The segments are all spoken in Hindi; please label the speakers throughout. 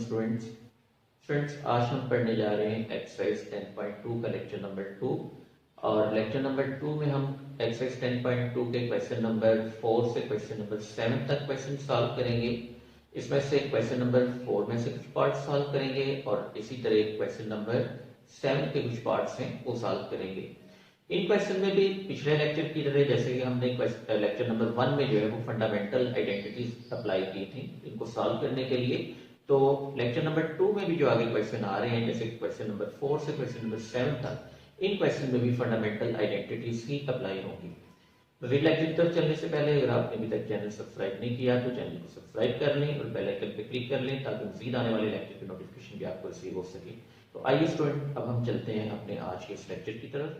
Speaker 1: स्टूडेंट्स आज हम पढ़ने जा रहे हैं एक्सरसाइज 10.2 का लेक्चर नंबर 2। और लेक्चर नंबर 2 में हम एक्सरसाइज 10.2 के क्वेश्चन नंबर 4 से क्वेश्चन नंबर 7 तक क्वेश्चन सॉल्व करेंगे। इसमें से क्वेश्चन नंबर 4 में से कुछ पार्ट सॉल्व करेंगे और इसी तरह क्वेश्चन नंबर 7 के कुछ पार्ट्स हैं वो सॉल्व करेंगे। इन क्वेश्चन में भी पिछले लेक्चर की तरह जैसे कि हमने लेक्चर नंबर 1 में जो है वो फंडामेंटल आइडेंटिटीज अप्लाई की थी इनको सॉल्व करने के लिए, तो लेक्चर नंबर 2 में भी जो आगे क्वेश्चन आ रहे हैं जैसे क्वेश्चन नंबर 4 से क्वेश्चन नंबर 7 तक इन क्वेश्चन में भी फंडामेंटल आइडेंटिटीज ही अप्लाई होंगी। मजीद लेक्चर की तरफ चलने से पहले अगर आपने अभी तक चैनल सब्सक्राइब नहीं किया तो चैनल को सब्सक्राइब कर लें और बेल आइकन पर क्लिक कर लें ताकि मजीद आने वाले लेक्चर की नोटिफिकेशन भी आपको रिसीव हो सके। तो आइए स्टूडेंट अब हम चलते हैं अपने आज के इस लेक्चर की तरफ।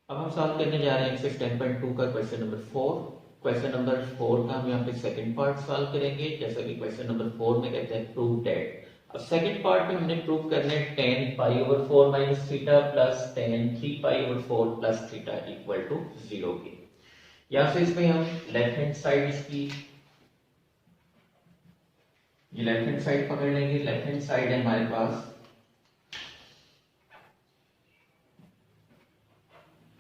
Speaker 1: अब हम सॉल्व करने जा रहे हैं एक्सरसाइज 10.2 का क्वेश्चन नंबर 4। क्वेश्चन नंबर 4 का हम यहाँ पे सेकंड पार्ट सॉल्व करेंगे। जैसा कि क्वेश्चन नंबर 4 में कहते हैं प्रूव दैट। अब सेकंड पार्ट में हमने प्रूव करना है tan π/4 minus theta plus tan 3π/4 plus theta equal to 0 के। यहाँ से इसमें हम लेफ्ट हैंड साइड इसकी ये लेफ्ट हैंड साइड पकड़ लेंगे। लेफ्ट हैंड साइड है हमारे पास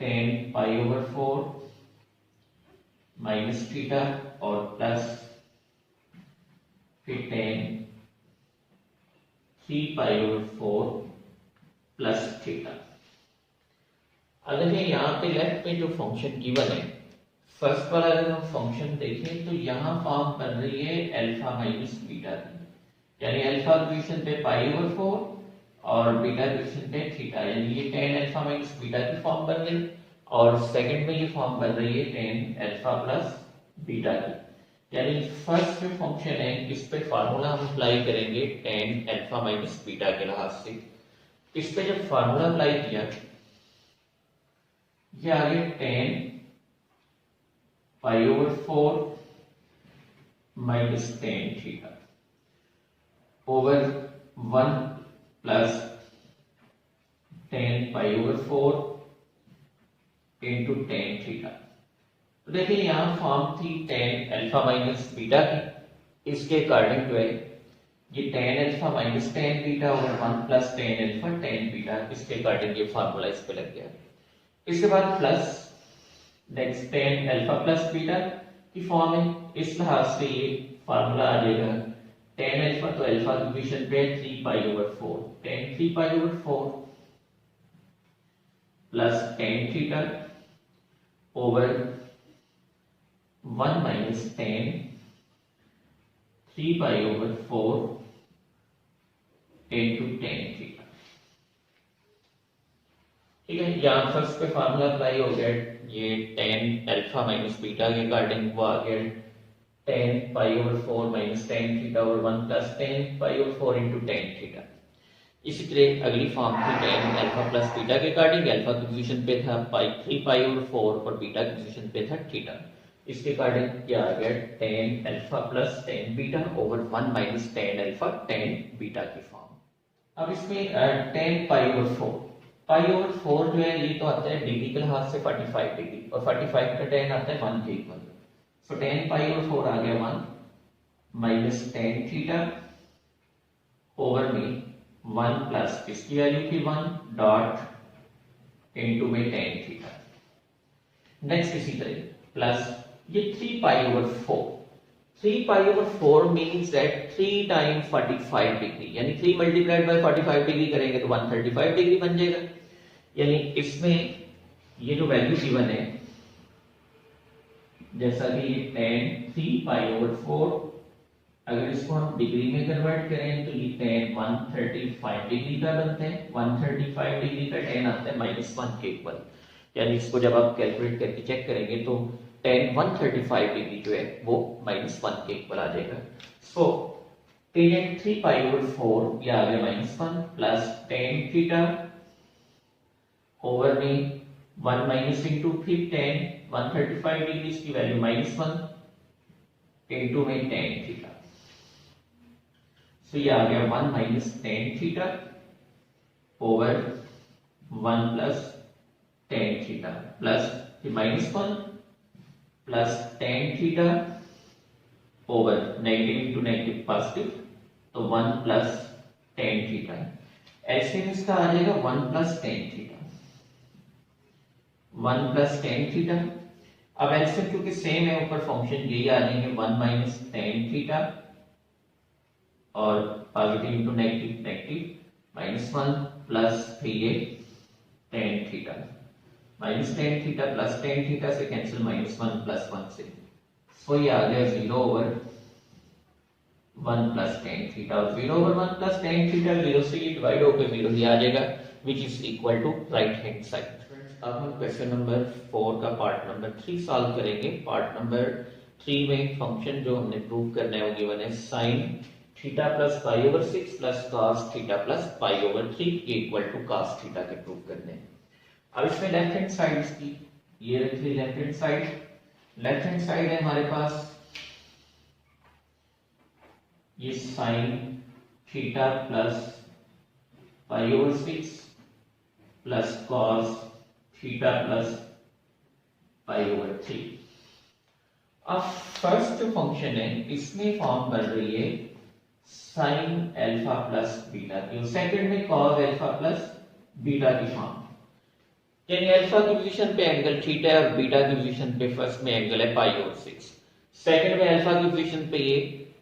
Speaker 1: tan π/4 माइनस थीटा और प्लस फिर tan 3π/4 प्लस थीटा। अब देखिए यहाँ पे लेफ्ट में जो फंक्शन गिवन है फर्स्ट वाला अगर हम फंक्शन देखें तो यहाँ फॉर्म बन रही है अल्फा माइनस बीटा की, यानी अल्फा पोजीशन पे π/4 और बीटा पोजीशन पे थीटा, यानी ये tan अल्फा माइनस बीटा की फॉर्म बन गई और सेकंड में ये फॉर्म बन रही है tan अल्फा प्लस बीटा की। यानी फर्स्ट जो फंक्शन है इस पे फार्मूला हम अप्लाई करेंगे tan अल्फा माइनस बीटा के लिहाज से। इस पे जब फार्मूला अप्लाई किया ये आ गया tan π/4 minus tan theta over 1 plus tan π/4 into tan theta. तो देखिए यहाँ फॉर्म थी tan अल्फा माइनस बीटा की, इसके अकॉर्डिंग जो है ये tan alpha minus tan beta over 1 plus tan alpha tan beta, इसके अकॉर्डिंग ये फार्मूला इस पे लग गया। इसके बाद plus next tan alpha plus beta की फॉर्म है, इस लिहाज से ये फार्मूला आ जाएगा tan अल्फा तो अल्फा की पोजीशन पे 3π/4 tan 3π/4 plus tan theta over 1 minus tan 3π/4 into tan theta. ठीक है, यहाँ फर्स्ट पे फार्मूला अप्लाई हो गया, ये tan अल्फा माइनस बीटा के अकॉर्डिंग वो आ गया tan π/4 minus tan theta over 1 plus tan π/4 into tan theta. इसी तरह अगली फॉर्म थी tan अल्फा प्लस बीटा के अकॉर्डिंग, अल्फा की पोजीशन पे था 3π/4 और बीटा की पोजीशन पे था थीटा। इसके अकॉर्डिंग क्या आ गया tan alpha plus tan beta over 1 minus tan alpha tan beta की फॉर्म। अब इसमें tan π/4 जो है ये तो आता है डिग्री के लिहाज से 45 डिग्री और 45 का tan आता है 1 के इक्वल। सो tan π/4 आ गया 1 माइनस tan थीटा ओवर में 1 प्लस इसकी वैल्यू थी 1 डॉट इनटू में tan थीटा। नेक्स्ट इसी तरह प्लस ये 3π/4 मींस दैट 3 टाइम 45 डिग्री, यानी 3 मल्टीप्लाइड बाय 45 डिग्री करेंगे तो 135 डिग्री बन जाएगा। यानी इसमें ये जो वैल्यू गिवन है जैसा कि ये tan 3π/4 अगर इसको हम डिग्री में कन्वर्ट करें तो ये tan 135 डिग्री का बनता है। 135 डिग्री का tan आता है -1 के इक्वल, यानी इसको जब आप कैलकुलेट करके चेक करेंगे तो tan 135 डिग्री जो है वो -1 के इक्वल आ जाएगा। सो tan 3π/4 ये आ गया -1 प्लस tan थीटा ओवर में 1 माइनस इंटू फिर tan 135 डिग्री की वैल्यू -1 इंटू में tan थीटा। तो ये आ गया 1 minus tan theta over 1 plus tan theta plus -1 plus tan theta over negative into negative positive तो 1 प्लस टेन थीटा। एलसीएम इसका आ जाएगा 1 plus tan theta, 1 plus tan theta. अब एलसीएम क्योंकि सेम है, ऊपर फंक्शन यही आ जाएंगे 1 माइनस टेन थीटा और positive into negative negative minus 1 plus फिर ये tan theta, minus tan theta plus tan theta से कैंसिल माइनस 1 प्लस 1 से, सो ये आ गया 0 ओवर 1 प्लस टेन थीटा। और 0 ओवर 1 प्लस टेन थीटा 0 से ये डिवाइड होकर 0 ही आ जाएगा, which is equal to right hand side. अब हम क्वेश्चन नंबर 4 का पार्ट नंबर 3 सॉल्व करेंगे। पार्ट नंबर 3 में फंक्शन जो हमने प्रूव करना है वो गिवन है sin theta plus pi over 6 plus cos theta plus pi over 3 equal to cos theta के प्रूव करने हैं। अब इसमें लेफ्ट हैंड साइड की ये रख ली, लेफ्ट हैंड साइड है हमारे पास ये sin theta plus pi over 6 plus cos theta plus pi over 3। अब फर्स्ट जो फंक्शन है इसमें फॉर्म बन रही है साइन अल्फा प्लस बीटा की, और सेकंड में कॉस अल्फा प्लस बीटा की फॉर्म, यानी अल्फा की पोजीशन पे एंगल थीटा है और बीटा की पोजीशन पे फर्स्ट में एंगल है पाई ओवर 6, सेकंड में अल्फा की पोजीशन पे ये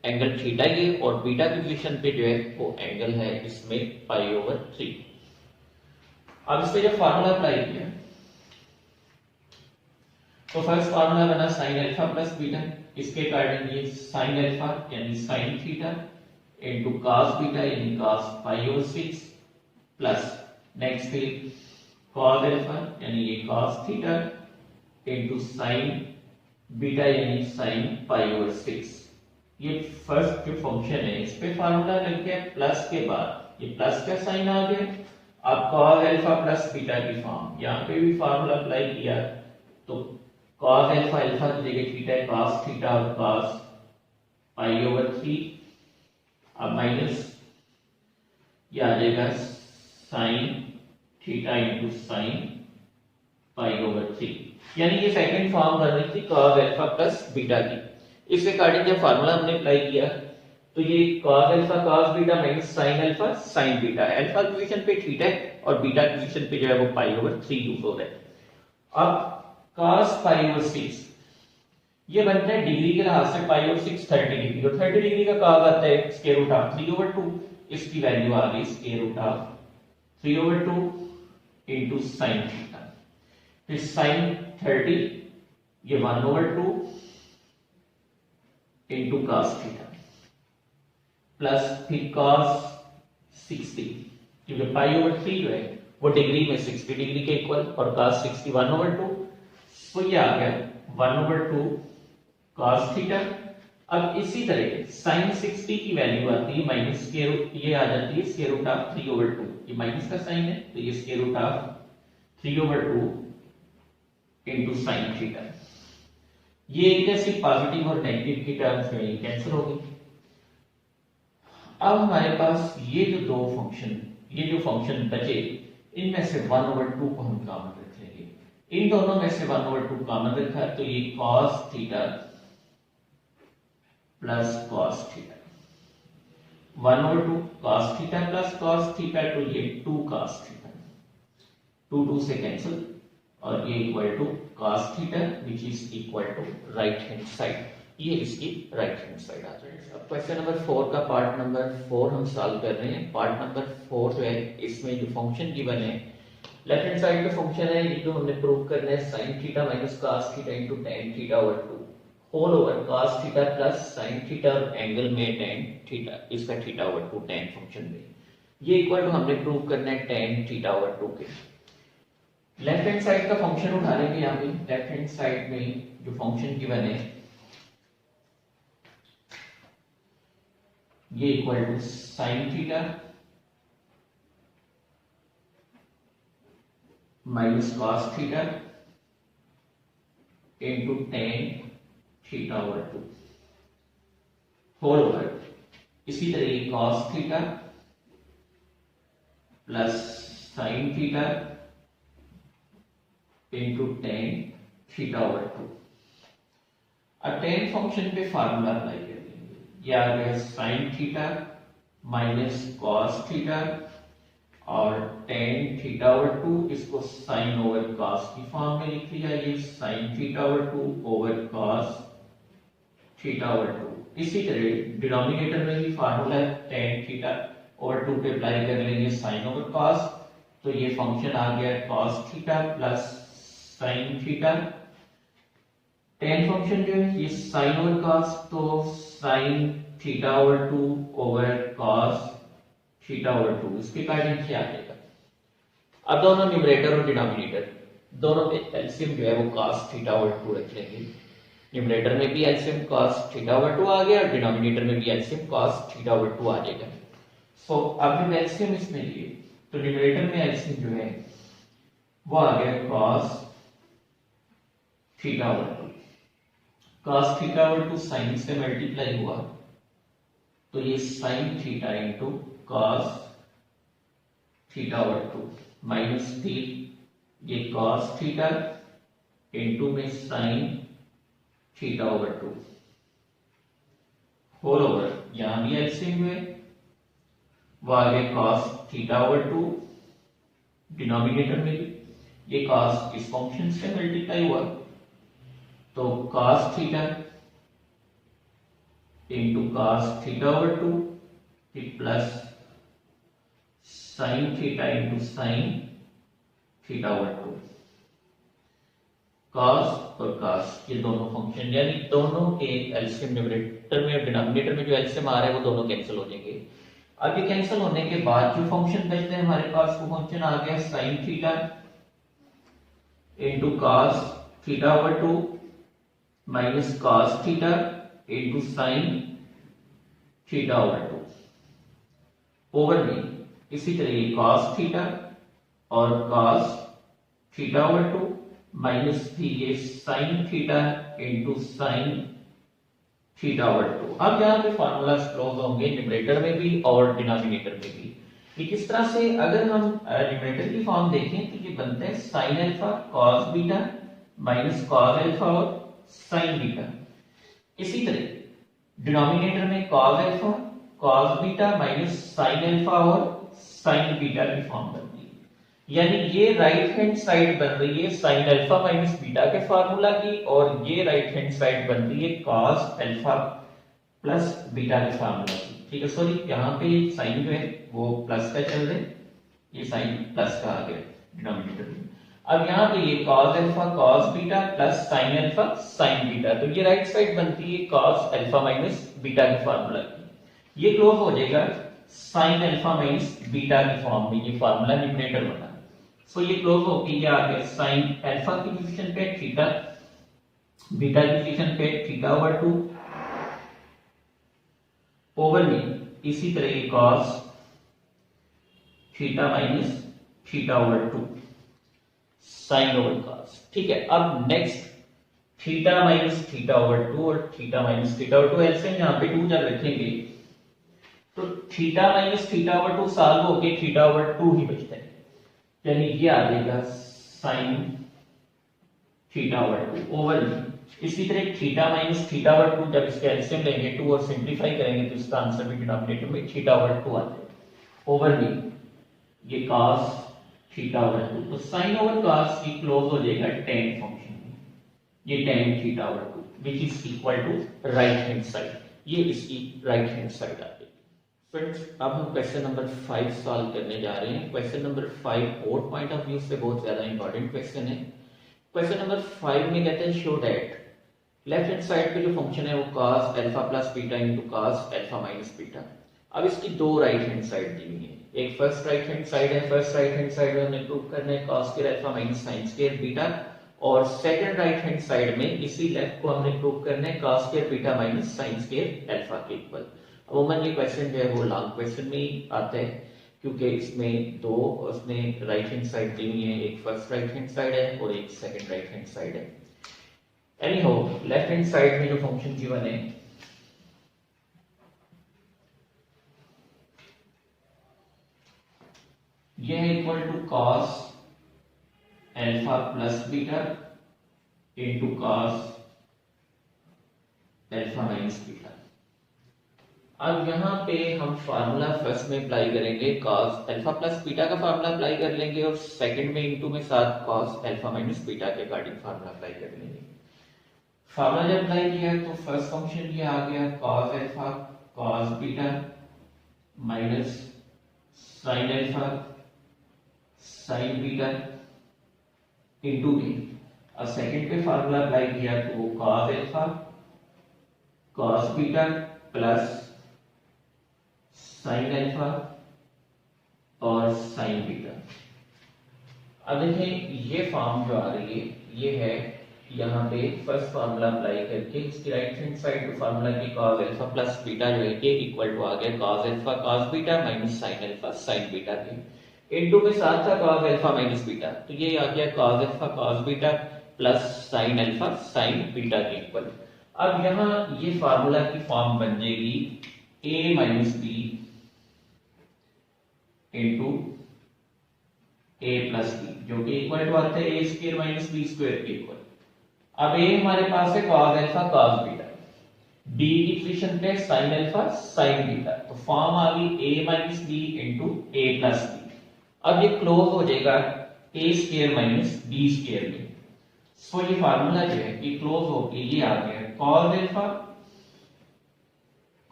Speaker 1: एंगल थीटा ये और बीटा की पोजीशन पे जो है वो एंगल है इसमें पाई ओवर 3। अब इसमें जब फार्मूला अप्लाई किया तो फर्स्ट फार्मूला बना साइन अल्फा प्लस बीटा, इसके अकॉर्डिंग ये साइन अल्फा यानी sine theta into cos beta यानी cos पाई ओवर 6 प्लस नेक्स्ट फिर cos अल्फा यानी ये cos theta into sine beta यानी साइन पाई ओवर 6। ये फर्स्ट जो फंक्शन है इस पे फार्मूला लग गया, प्लस के बाद ये प्लस का साइन आ गया। अब cos अल्फा प्लस बीटा की फॉर्म, यहाँ पे भी फार्मूला अप्लाई किया तो cos अल्फा अल्फा की जगह थीटा है, cos थीटा और cos पाई ओवर 3, अब माइनस ये आ जाएगा sign theta into sine pi over 3, यानी ये सेकंड फॉर्म बन रही थी cos अल्फा प्लस बीटा की। इसके अकॉर्डिंग जब फार्मूला हमने अप्लाई किया तो ये cos alpha cos beta minus sine alpha sign beta, alpha की पोजीशन पे थीटा है और बीटा की पोजीशन पे जो है वो पाई ओवर 3 यूज हो रहा है। अब cos पाई ओवर 6 ये बनता है डिग्री के लिहाज से पाई ओवर 6 30 डिग्री, और 30 डिग्री का कहा जाता है स्क्वायर रूट ऑफ 3 ओवर 2, इसकी वैल्यू आ गई square root of 3 over 2 into sin theta, फिर sin 30 ये 1 over 2 into cos theta plus फिर cos 60, क्योंकि पाई ओवर 3 जो है वो डिग्री में 60 डिग्री के इक्वल और cos 60 1 ओवर 2, तो ये आ गया 1 ओवर 2 cos थीटा। अब इसी तरह sin 60 की वैल्यू आती है माइनस स्क्वायर रूट, ये आ जाती है स्क्वायर रूट ऑफ 3 ओवर 2, ये माइनस का साइन है तो ये square root of 3 over 2 into sin theta. ये एक जैसी पॉजिटिव और नेगेटिव की टर्म्स में कैंसिल हो गई। अब हमारे पास ये जो फंक्शन बचे इनमें से 1 ओवर 2 को हम कॉमन रख लेंगे, इन दोनों में से 1 ओवर 2 कॉमन रखा तो ये cos theta plus cos theta, 1 over 2 cos theta plus cos theta तो ये 2 cos थीटा, 2 से कैंसिल और ये equal to cos theta which is equal to right hand side, ये इसकी राइट हैंड साइड आ जाएगी। अब क्वेश्चन नंबर 4 का पार्ट नंबर 4 हम सॉल्व कर रहे हैं। पार्ट नंबर 4 जो है इसमें जो फंक्शन गिवन है लेफ्ट हैंड साइड पे फंक्शन है, ये जो हमने प्रूव करना है sin theta minus cos theta into tan theta over 2 whole over cos theta plus sin theta और एंगल में tan थीटा, इसका थीटा ओवर 2 tan फंक्शन में, ये इक्वल टू हमने प्रूव करना है tan थीटा ओवर 2 के। लेफ्ट हैंड साइड का फंक्शन उठा लेंगे, यहाँ पे लेफ्ट हैंड साइड में जो फंक्शन गिवन है ये equal to sin theta minus cos theta into tan theta over 2 whole over, इसी तरह ये cos theta plus sin theta into tan theta over 2। अब tan फंक्शन पे फार्मूला अप्लाई कर देंगे, ये आ गया sin theta minus cos theta और टेन थीटा ओवर 2 इसको साइन ओवर कॉस की फॉर्म में लिख लिया, ये sine theta over 2 over cos theta over 2। इसी तरह डिनोमिनेटर में भी फार्मूला है टेन थीटा ओवर 2 पे अप्लाई कर लेंगे साइन ओवर कॉस, तो ये फंक्शन आ गया cos theta plus sine theta. Ten function जो है ये साइन ओवर कॉस, तो sign theta over 2 over cos theta over 2, इसके कारण क्या आएगा। अब दोनों न्यूमरेटर और डिनोमिनेटर दोनों पे एलसीएम जो है वो cos थीटा ओवर 2 रख लेंगे। न्यूमरेटर में भी एलसीएम cos थीटा ओवर 2 आ गया और डिनोमिनेटर में भी एलसीएम cos थीटा ओवर 2 आ जाएगा। सो अब जब एलसीएम इसमें लिए तो न्यूमरेटर में एलसीएम जो है वो आ गया cos theta over 2। cos theta over 2 sine से मल्टीप्लाई हुआ तो ये sine theta into cos theta over 2 minus थी ये cos थीटा इंटू में sine theta over 2 whole over, यहां भी एलसीएम हुए वो आ गया cos थीटा ओवर 2, डिनोमिनेटर में भी ये cos इस फंक्शन से मल्टीप्लाई हुआ तो cos theta into cos theta over 2 plus sign theta into sine theta over 2। cos और cos ये दोनों फंक्शन यानी दोनों के एलसीएम न्यूमरेटर में और डिनोमिनेटर में जो एलसीएम आ रहा है वो दोनों कैंसिल हो जाएंगे। अब ये कैंसिल होने के बाद जो फंक्शन बचते हैं हमारे पास वो फंक्शन आ गया sign theta into cos theta over 2 minus cos theta into sine theta over 2 over में इसी तरह ये cos थीटा और cos थीटा ओवर 2 माइनस थी ये sine theta into sine theta over 2। अब यहाँ पे फॉर्मूला क्लोज होंगे न्यूमरेटर में भी और डिनोमिनेटर में भी। ये किस तरह से, अगर हम न्यूमरेटर की फॉर्म देखें तो ये बनता है sine alpha cos beta minus cos alpha और साइन बीटा। इसी तरह डिनोमिनेटर में cos alpha cos beta minus sine alpha और साइन बीटा की फॉर्म बनती है, यानी ये राइट हैंड साइड बन रही है साइन अल्फा माइनस बीटा के फार्मूला की और ये राइट हैंड साइड बन रही है कॉस अल्फा प्लस बीटा के फार्मूला की। ठीक है, सॉरी यहाँ पे साइन जो है वो प्लस का चल रहा है, ये साइन प्लस का आ गया डिनोमिनेटर में। अब यहाँ पे ये cos alpha cos beta plus sin alpha sin beta, तो ये राइट साइड बनती है cos अल्फा माइनस बीटा के फार्मूला की। ये क्लोज हो जाएगा sin अल्फा माइनस बीटा की फॉर्म में, ये फार्मूला न्यूमरेटर बना। सो ये क्लोज होके ये आ गया sin अल्फा की पोजीशन पे थीटा, बीटा की पोजीशन पे थीटा ओवर 2 ओवर में इसी तरह ये cos theta minus theta over 2 sine over cos। ठीक है, अब next theta minus theta over 2 और theta minus theta over 2 LCM यहाँ पे 2 जब रखेंगे तो theta minus theta over 2 solve होके थीटा ओवर 2 ही बचता है, यानी ये आ जाएगा साइन थीटा ओवर 2 ओवर में इसी तरह थीटा माइनस थीटा ओवर 2 जब इसका एलसीएम लेंगे 2 और सिंप्लीफाई करेंगे तो इसका आंसर भी डिनोमिनेटर में थीटा ओवर 2 आ जाएगा ओवर में ये cos थीटा ओवर 2, तो साइन ओवर cos की क्लोज हो जाएगा tan फंक्शन में, ये tan theta over 2 which is equal to right hand side, ये इसकी राइट हैंड साइड आ जाएगी। फ्रेंड्स अब हम क्वेश्चन नंबर 5 सॉल्व करने जा रहे हैं। Question number 5 board point of view से बहुत ज्यादा इंपॉर्टेंट क्वेश्चन है। क्वेश्चन नंबर 5 में कहते हैं show that left hand side पे जो फंक्शन है वो cos alpha plus beta into cos alpha minus beta. अब इसकी दो राइट हैंड साइड दी हुई है, एक फर्स्ट राइट हैंड साइड है, फर्स्ट राइट हैंड साइड में हमें प्रूव करना है cos square alpha minus sin square beta, और सेकंड राइट हैंड साइड में इसी लेफ्ट को हमने प्रूव करना है cos square beta minus sin square alpha के इक्वल। अमूमन ये क्वेश्चन जो है वो लॉन्ग क्वेश्चन में ही आता है क्योंकि इसमें दो उसमें राइट हैंड साइड दी हुई है, एक फर्स्ट राइट हैंड साइड है और एक सेकंड राइट हैंड साइड है। Anyhow left hand side में जो फंक्शन गिवन है यह है equal to cos alpha plus beta into cos alpha minus beta. अब यहाँ पे हम फार्मूला फर्स्ट में अप्लाई करेंगे cos अल्फा प्लस बीटा का फार्मूला अप्लाई कर लेंगे और सेकंड में इनटू में साथ cos अल्फा माइनस बीटा के अकॉर्डिंग फार्मूला अप्लाई कर लेंगे। फार्मूला जब अप्लाई किया तो फर्स्ट फंक्शन ये आ गया cos alpha cos beta minus sin alpha sin beta into में। और सेकंड पे फार्मूला अप्लाई किया तो वो cos alpha cos beta plus sin alpha और sin बीटा। अब देखें ये फॉर्म जो आ रही है ये है यहाँ पे फर्स्ट फार्मूला अप्लाई करके इसकी राइट हैंड साइड पे फार्मूला की cos अल्फा प्लस बीटा जो है ये इक्वल टू आ गया cos alpha cos beta minus sin alpha sin beta के इनटू में साथ था cos अल्फा माइनस बीटा, तो ये आ गया cos alpha cos beta plus sin alpha sin beta के इक्वल। अब यहाँ ये फार्मूला की फॉर्म बन जाएगी a minus B into a plus B जो कि इक्वल टू आता है a square minus B square के इक्वल। अब a हमारे पास है cos alpha cos beta, b की पोजीशन पे sin अल्फा sin बीटा, तो फॉर्म आ गई a minus B into a plus B. अब ये क्लोज हो जाएगा a square minus b square में। सो ये फार्मूला जो है ये क्लोज होके ये आ गया cos अल्फा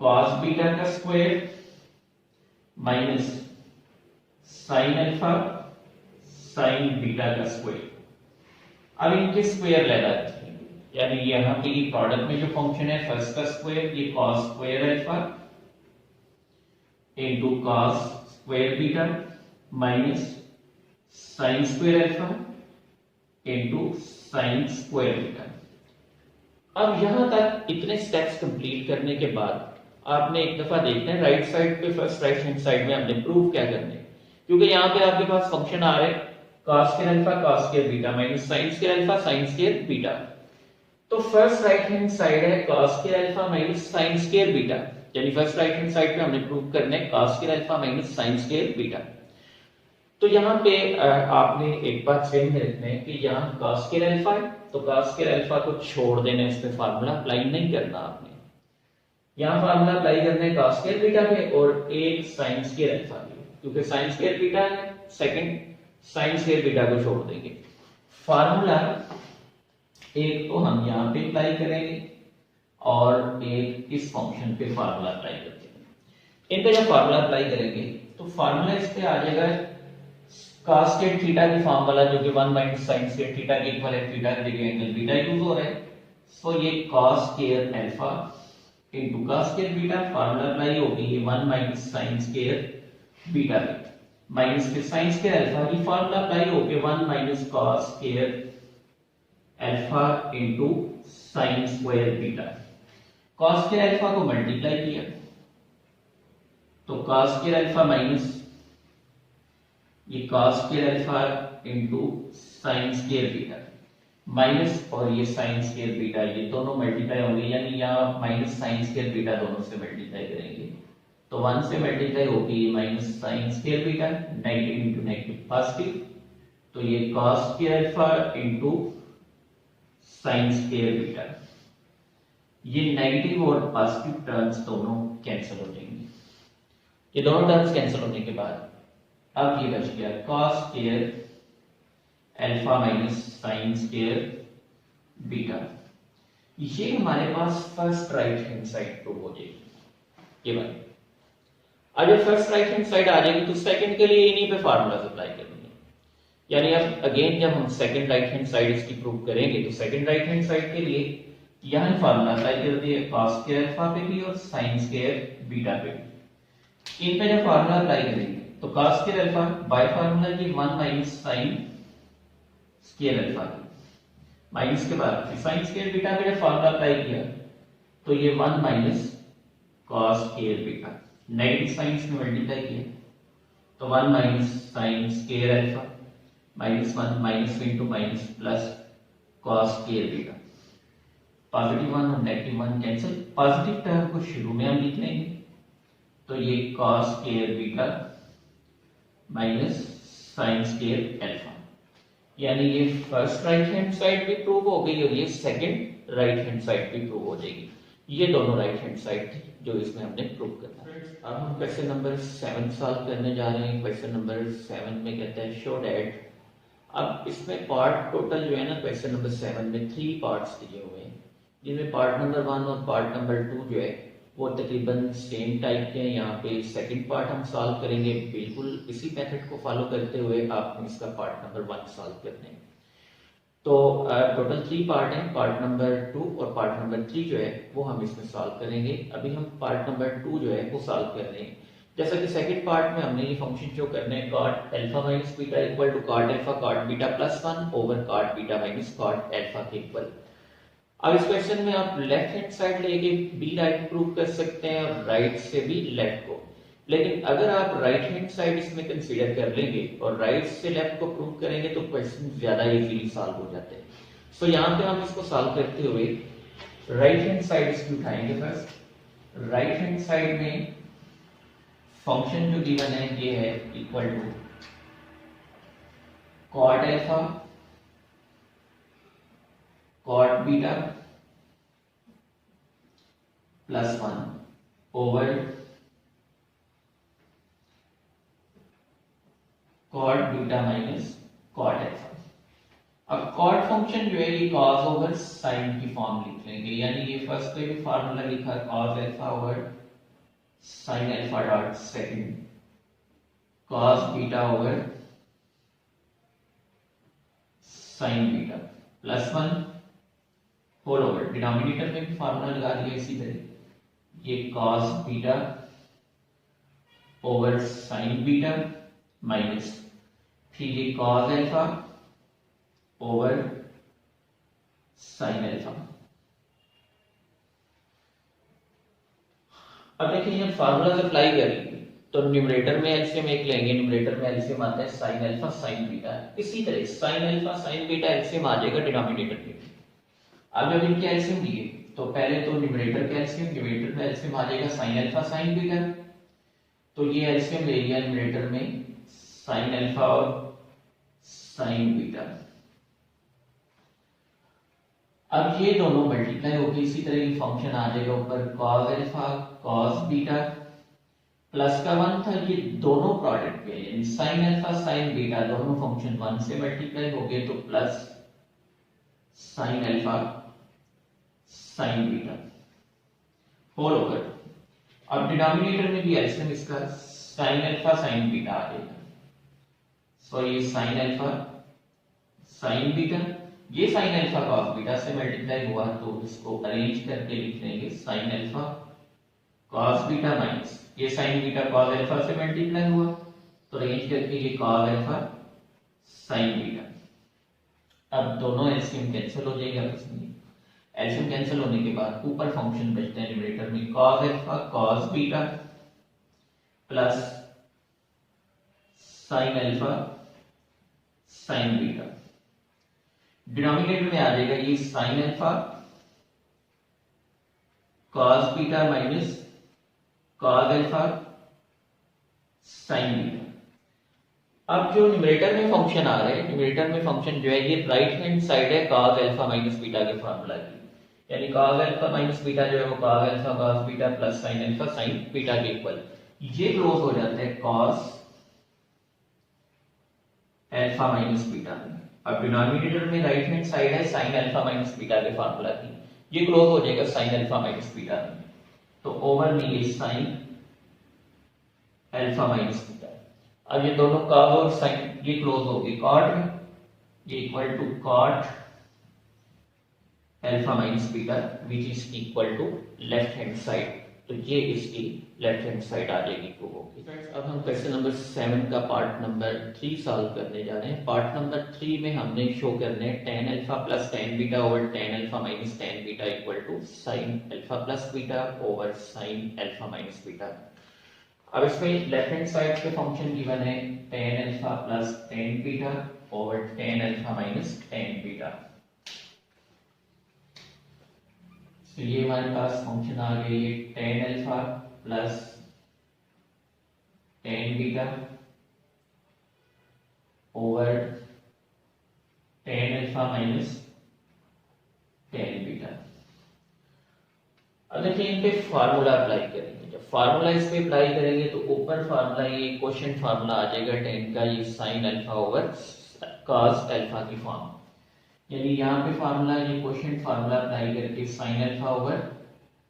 Speaker 1: cos बीटा का square minus sin alpha sin beta का स्क्वायर। अब इनके स्क्वायर ले लेते हैं, यानी यहाँ पे ये प्रोडक्ट में जो फंक्शन है फर्स्ट का स्क्वायर ये cos square alpha into cos square beta minus sin square alpha into sin square beta. अब यहां तक इतने स्टेप्स कंप्लीट करने के बाद आपने एक दफा देखना है राइट साइड पे फर्स्ट राइट हैंड साइड में हमने प्रूव क्या करना है, क्योंकि यहाँ पे आपके पास फंक्शन आ रहा है cos square alpha cos square beta minus sin square alpha sin square beta. तो फर्स्ट राइट हैंड साइड है cos square alpha minus sin square beta, यानी फर्स्ट राइट हैंड साइड पे हमने प्रूव करना है cos square alpha minus sin square beta. तो यहाँ पे आपने एक बात ध्यान में रखना है कि यहाँ cos स्क्वायर अल्फा है तो cos स्क्वायर अल्फा को छोड़ देना है, इस पे फार्मूला अप्लाई नहीं करना आपने। यहाँ फार्मूला अप्लाई करना है cos स्क्वायर बीटा पे और एक sin स्क्वायर अल्फा पे, क्योंकि sin स्क्वायर बीटा है सेकंड sin स्क्वायर बीटा को छोड़ देंगे। फार्मूला एक तो हम यहाँ पे अप्लाई करेंगे और एक इस फंक्शन पे फार्मूला अप्लाई करते हैं। इन पे जब फार्मूला अप्लाई करेंगे तो फार्मूला इस पे आ जाएगा cos स्क्वायर थीटा की फॉर्म वाला जो कि 1 माइनस sin स्क्वायर थीटा के इक्वल है, थीटा की जगह एंगल बीटा यूज हो रहा है। सो ये cos square alpha into cos square beta formula apply होगी ये 1 माइनस sin स्क्वायर बीटा पे माइनस फिर sin स्क्वायर अल्फा, ये फार्मूला अप्लाई होके 1 minus cos square alpha into sin square beta. cos square alpha को मल्टीप्लाई किया तो cos स्क्वायर अल्फा माइनस ये cos square alpha into sin square beta minus और ये sin स्क्वायर बीटा ये दोनों मल्टीप्लाई होंगे, यानी यहाँ माइनस sin स्क्वायर बीटा दोनों से मल्टीप्लाई करेंगे तो 1 से मल्टीप्लाई होगी ये minus sin square beta negative into negative positive, तो ये cos square alpha into sin square beta. ये नेगेटिव और पॉजिटिव टर्म्स दोनों कैंसिल हो जाएंगे। ये दोनों टर्म्स कैंसिल होने के बाद अब ये बच गया cos square alpha minus sin square beta. ये हमारे पास first right hand side prove हो जाएगी। ये बात अब जब फर्स्ट राइट हैंड साइड आ जाएगी तो सेकंड के लिए इन्हीं पे फार्मूलाज अप्लाई करेंगे, यानी अब अगेन जब हम सेकंड राइट हैंड साइड इसकी प्रूव करेंगे तो सेकंड राइट हैंड साइड के लिए यहाँ फार्मूला अप्लाई कर दिए cos स्क्वायर अल्फा पे भी और sin स्क्वायर बीटा पे भी। इन पे जब फार्मूला अप्लाई करेंगे तो cos square alpha by formula की 1 minus sin square alpha minus के बाद फिर sin स्क्वायर बीटा पे जब फार्मूला अप्लाई किया तो ये 1 minus cos square beta negative science में मल्टीप्लाई किया तो 1 minus sin square alpha minus 1 minus into minus plus cos square beta. Positive 1 और नेगेटिव 1 कैंसिल, पॉजिटिव टर्म को शुरू में हम लिख लेंगे तो ये cos square beta minus sin square alpha, यानी ये फर्स्ट राइट हैंड साइड भी प्रूव हो गई और ये सेकंड राइट हैंड साइड भी प्रूव हो जाएगी। ये दोनों राइट हैंड साइड थी। जो इसमें हमने प्रूव करना है। अब हम क्वेश्चन नंबर 7 सॉल्व करने जा रहे हैं। क्वेश्चन नंबर 7 में कहता है शो डैट। अब इसमें पार्ट टोटल जो है ना क्वेश्चन नंबर 7 में 3 पार्ट्स दिए हुए हैं, जिनमें पार्ट नंबर 1 और पार्ट नंबर 2 जो है वो तकरीबन सेम टाइप के हैं। यहाँ पे सेकंड पार्ट हम सॉल्व करेंगे बिल्कुल इसी मेथड को फॉलो करते हुए। आपने इसका पार्ट नंबर 1 सॉल्व करना है। तो टोटल 3 पार्ट हैं, पार्ट नंबर 2 और पार्ट नंबर 3 जो है वो हम इसमें सॉल्व करेंगे। अभी हम पार्ट नंबर 2 जो है वो सॉल्व कर रहे हैं। जैसा कि सेकंड पार्ट में हमने ये फंक्शन शो करने हैं cot alpha minus beta equal to cot alpha cot beta plus 1 over cot beta minus cot alpha के इक्वल। अब इस क्वेश्चन में आप लेफ्ट हैंड साइड लेके बी राइट प्रूव कर सकते हैं और राइट से भी लेफ्ट को, लेकिन अगर आप राइट हैंड साइड इसमें कंसीडर कर लेंगे और राइट से लेफ्ट को प्रूव करेंगे तो क्वेश्चन ज्यादा इजीली सॉल्व हो जाते हैं। सो यहाँ पे हम इसको सॉल्व करते हुए राइट हैंड साइड इसकी उठाएंगे। फर्स्ट राइट हैंड साइड में फंक्शन जो गिवन है ये है equal to cot alpha cot beta plus 1 over cot beta minus cot alpha. अब cot फंक्शन जो है ये cos ओवर sin की फॉर्म लिख लेंगे, यानी ये फर्स्ट पे भी फार्मूला लिखा cos alpha over sin alpha dot second cos beta over sin beta plus 1 whole over denominator में भी फार्मूला लगा दिया इसी तरह, ये cos beta over sin beta minus फिर ये cos alpha over sin alpha. अब देखिए जब फार्मूला अप्लाई करेंगे तो न्यूमरेटर में एलसीएम एक लेंगे, न्यूमरेटर में एलसीएम आता है sin अल्फा sin बीटा, इसी तरह sin alpha sin beta LCM आ जाएगा डिनोमिनेटर में। अब जब इनके एलसीएम लिए तो पहले तो न्यूमरेटर के एलसीएम, न्यूमरेटर में एलसीएम आ जाएगा sin अल्फा sin बीटा, तो ये एलसीएम ले लिया न्यूमरेटर में sin अल्फा और sin बीटा। अब ये दोनों मल्टीप्लाई होकर इसी तरह की फंक्शन आ जाएगा ऊपर cos alpha cos beta plus का 1 था, ये दोनों प्रोडक्ट के यानी sin अल्फा sin बीटा दोनों फंक्शन 1 से मल्टीप्लाई हो गए तो plus sin alpha sin beta whole over. अब डिनोमिनेटर में भी एलसीएम इसका sin अल्फा sin बीटा आ जाएगा, सो ये sin अल्फा sin बीटा, ये sin अल्फा cos बीटा से मल्टीप्लाई हुआ तो इसको अरेंज करके लिख लेंगे sin alpha cos beta minus ये sin बीटा cos अल्फा से मल्टीप्लाई हुआ तो अरेंज करके ये cos अल्फा sin बीटा। अब दोनों एलसीएम कैंसिल हो जाएगा, इसमें एलसीएम कैंसिल होने के बाद ऊपर फंक्शन बचता है न्यूमरेटर में cos alpha cos beta plus sin alpha sin beta. Denominator में आ जाएगा ये sin alpha cos beta minus cos alpha sin beta. अब जो न्यूमरेटर में फंक्शन आ रहे हैं, न्यूमरेटर में फंक्शन जो है ये राइट हैंड साइड है cos अल्फा माइनस बीटा के फार्मूला की, यानी cos अल्फा माइनस बीटा जो है वो cos alpha cos beta plus sin alpha sin beta के इक्वल, ये क्लोज हो जाता है cos अल्फा माइनस बीटा में। अब डिनोमिनेटर में राइट हैंड साइड है sin अल्फा माइनस बीटा के फार्मूला की, ये क्लोज हो जाएगा sin अल्फा माइनस बीटा में, तो ओवर में ये sin अल्फा माइनस बीटा। अब ये दोनों cos और sin ये क्लोज हो गए cot में, ये equal to cot alpha minus beta which is equal to left hand side, तो ये इसकी लेफ्ट हैंड साइड आ जाएगी प्रूव होगी। अब हम क्वेश्चन नंबर 7 का पार्ट नंबर 3 सॉल्व करने जा रहे हैं। पार्ट नंबर 3 में हमने शो करने हैं tan alpha plus tan beta over tan alpha minus tan beta equal to sin alpha plus beta over sin alpha minus beta. अब इसमें लेफ्ट हैंड साइड पे फंक्शन गिवन है tan alpha plus tan beta over tan alpha minus tan beta. तो ये हमारे पास फंक्शन आ गया ये tan alpha plus tan beta over tan alpha minus tan beta. अब देखिए इन यहीं पे फार्मूला अप्लाई करेंगे। जब फार्मूला इस पे अप्लाई करेंगे तो ऊपर फार्मूला ये क्वोशिएंट फार्मूला आ जाएगा tan का, ये sin alpha over cos alpha की फॉर्म, यानी यहाँ पे फार्मूला ये क्वोशिएंट फार्मूला अप्लाई करके sin alpha over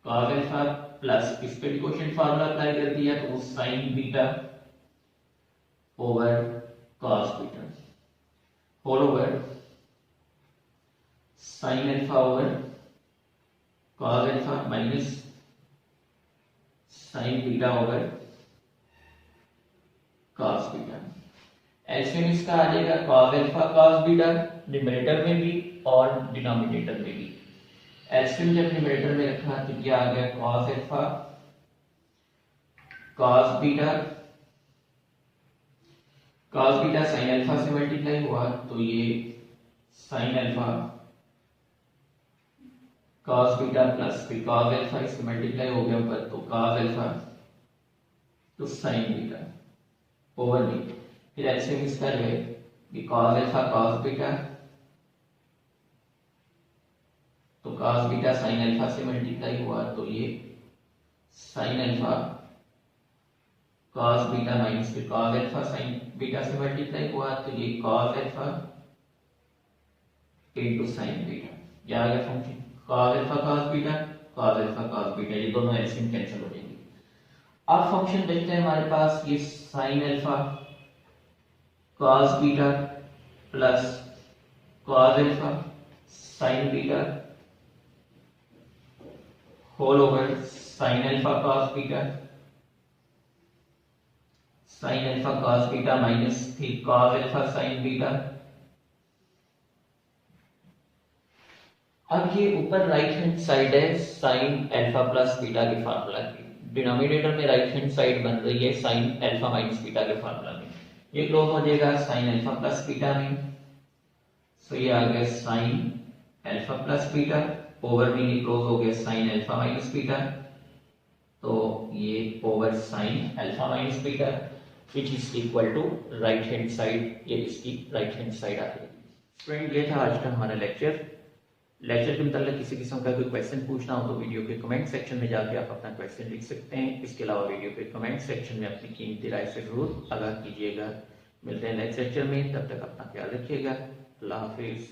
Speaker 1: cos alpha plus इस पे भी क्वोशिएंट फार्मूला अप्लाई कर दिया तो वो sin beta over cos beta whole over sin alpha over cos alpha minus sin beta over cos beta. LCM इसका आ जाएगा cos alpha cos beta numerator में भी और डिनोमिनेटर में भी। एलसीएम जब न्यूमरेटर में रखा तो क्या आ गया cos alpha cos beta sin alpha से मल्टीप्लाई हुआ तो ये sin alpha cos beta plus फिर cos अल्फा इससे मल्टीप्लाई हो गया ऊपर तो cos अल्फा तो sin बीटा ओवर बी। फिर एलसीएम इसका जो है कि cos अल्फा cos बीटा तो cos बीटा sin अल्फा से मल्टीप्लाई हुआ तो ये sin alpha cos beta minus फिर cos अल्फा sin बीटा से मल्टीप्लाई हुआ तो ये cos alpha into sin beta. क्या आ गया function cos alpha cos beta ये दोनों एलसीएम कैंसिल हो जाएंगे। अब फंक्शन देखते हैं हमारे पास ये sin alpha cos beta plus cos alpha sin beta whole over sin alpha cos beta minus फिर cos अल्फा sin बीटा। अब ये ऊपर राइट हैंड साइड है sin अल्फा प्लस बीटा के फार्मूला की, डिनोमिनेटर में राइट हैंड साइड बन रही है sin अल्फा माइनस बीटा के फार्मूला में। ये क्लोज हो जाएगा sin अल्फा प्लस बीटा में, सो ये आ गया sin alpha plus beta over में ये क्लोज हो गया sin अल्फा माइनस बीटा तो ये over sin alpha minus beta which is equal to right hand side, ये इसकी राइट हैंड साइड आ जाएगी। फ्रेंड ये था आज का हमारा लेक्चर के मतलब किसी किस्म का कोई क्वेश्चन पूछना हो तो वीडियो के कमेंट सेक्शन में जाके आप अपना क्वेश्चन लिख सकते हैं। इसके अलावा वीडियो के कमेंट सेक्शन में अपनी कीमती राय से जरूर आगाह कीजिएगा। मिलते हैं नेक्स्ट लेक्चर में, तब तक अपना ख्याल रखिएगा। अल्लाह हाफिज।